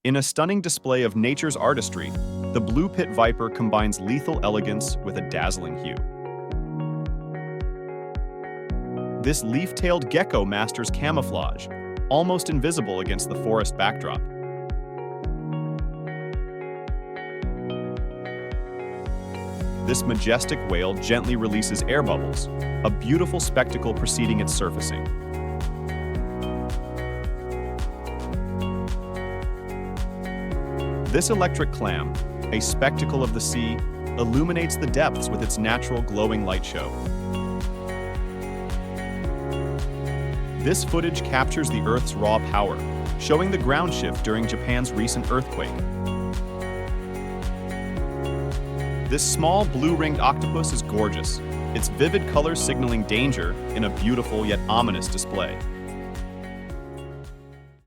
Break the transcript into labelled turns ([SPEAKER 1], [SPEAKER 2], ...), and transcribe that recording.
[SPEAKER 1] In a stunning display of nature's artistry, the blue pit viper combines lethal elegance with a dazzling hue. This leaf-tailed gecko masters camouflage, almost invisible against the forest backdrop. This majestic whale gently releases air bubbles, a beautiful spectacle preceding its surfacing. This electric clam, a spectacle of the sea, illuminates the depths with its natural glowing light show. This footage captures the Earth's raw power, showing the ground shift during Japan's recent earthquake. This small blue-ringed octopus is gorgeous, its vivid colors signaling danger in a beautiful yet ominous display.